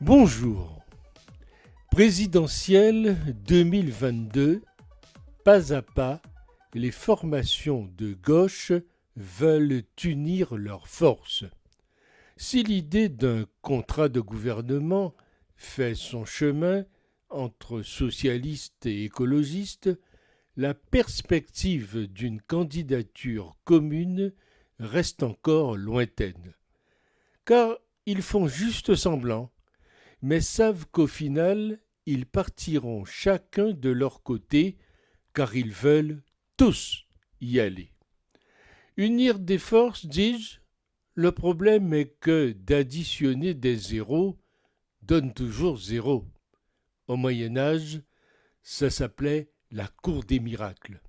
Bonjour. Présidentielle 2022, pas à pas, les formations de gauche veulent unir leurs forces. Si l'idée d'un contrat de gouvernement fait son chemin entre socialistes et écologistes, la perspective d'une candidature commune reste encore lointaine. Car ils font juste semblant, mais savent qu'au final, ils partiront chacun de leur côté, car ils veulent tous y aller. Unir des forces, dis-je, le problème est que d'additionner des zéros donne toujours zéro. Au Moyen-Âge, ça s'appelait la cour des miracles.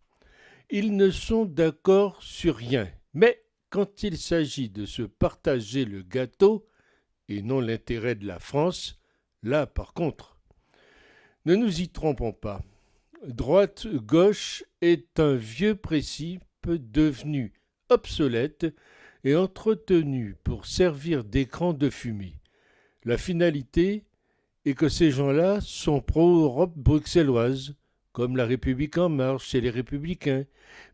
Ils ne sont d'accord sur rien, mais quand il s'agit de se partager le gâteau, et non l'intérêt de la France, là par contre, ne nous y trompons pas. Droite-gauche est un vieux principe devenu obsolète et entretenu pour servir d'écran de fumée. La finalité est que ces gens-là sont pro-Europe bruxelloise, comme la République en marche et les Républicains,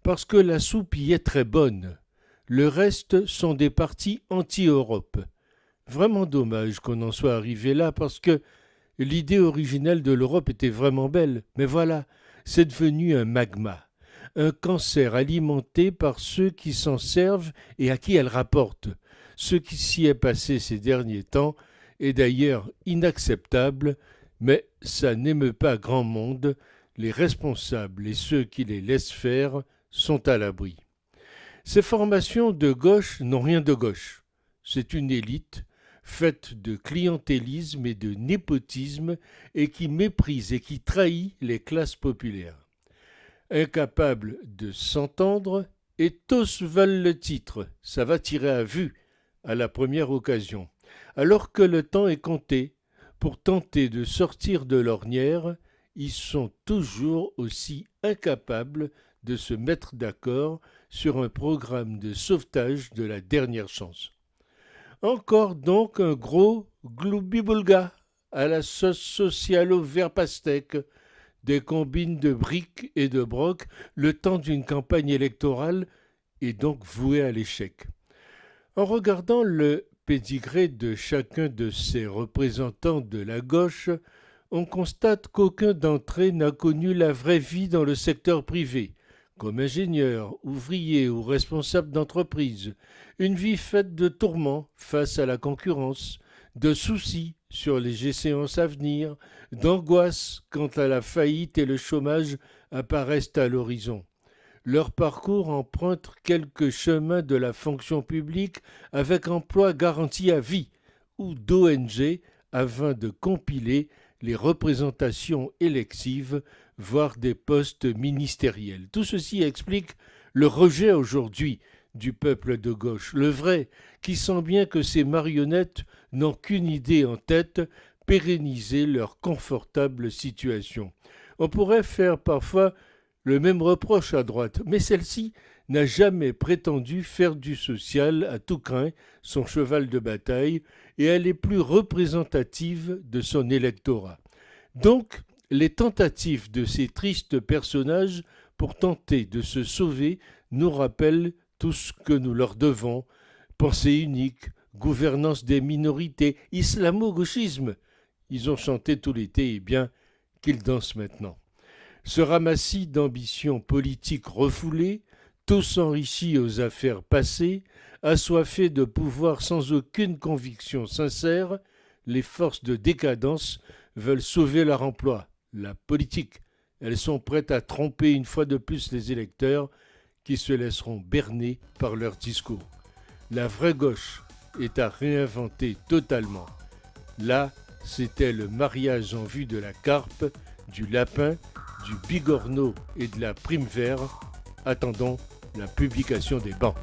parce que la soupe y est très bonne. Le reste sont des partis anti-Europe. Vraiment dommage qu'on en soit arrivé là, parce que l'idée originelle de l'Europe était vraiment belle. Mais voilà, c'est devenu un magma, un cancer alimenté par ceux qui s'en servent et à qui elle rapporte. Ce qui s'y est passé ces derniers temps est d'ailleurs inacceptable, mais ça n'émeut pas grand monde. Les responsables et ceux qui les laissent faire sont à l'abri. Ces formations de gauche n'ont rien de gauche. C'est une élite faite de clientélisme et de népotisme et qui méprise et qui trahit les classes populaires. Incapables de s'entendre, et tous veulent le titre, ça va tirer à vue à la première occasion. Alors que le temps est compté, pour tenter de sortir de l'ornière, ils sont toujours aussi incapables de se mettre d'accord sur un programme de sauvetage de la dernière chance. Encore donc un gros gloubi-boulga à la sauce socialo-vert pastèque, des combines de briques et de broc, le temps d'une campagne électorale est donc voué à l'échec. En regardant le pédigré de chacun de ces représentants de la gauche, on constate qu'aucun d'entre eux n'a connu la vraie vie dans le secteur privé, comme ingénieur, ouvrier ou responsable d'entreprise, une vie faite de tourments face à la concurrence, de soucis sur les échéances à venir, d'angoisse quand à la faillite et le chômage apparaissent à l'horizon. Leur parcours emprunte quelques chemins de la fonction publique avec emploi garanti à vie ou d'ONG afin de compiler les représentations électives, voire des postes ministériels. Tout ceci explique le rejet aujourd'hui du peuple de gauche, le vrai, qui sent bien que ces marionnettes n'ont qu'une idée en tête, pérenniser leur confortable situation. On pourrait faire parfois le même reproche à droite, mais celle-ci n'a jamais prétendu faire du social à tout crin son cheval de bataille, et elle est plus représentative de son électorat. Donc, les tentatives de ces tristes personnages pour tenter de se sauver nous rappellent tout ce que nous leur devons: pensée unique, gouvernance des minorités, islamo-gauchisme. Ils ont chanté tout l'été, et bien qu'ils dansent maintenant. Ce ramassis d'ambitions politiques refoulées, tous enrichis aux affaires passées, assoiffés de pouvoir sans aucune conviction sincère, les forces de décadence veulent sauver leur emploi, la politique. Elles sont prêtes à tromper une fois de plus les électeurs qui se laisseront berner par leurs discours. La vraie gauche est à réinventer totalement. Là, c'était le mariage en vue de la carpe, du lapin, du bigorneau et de la prime vert. Attendons la publication des bancs.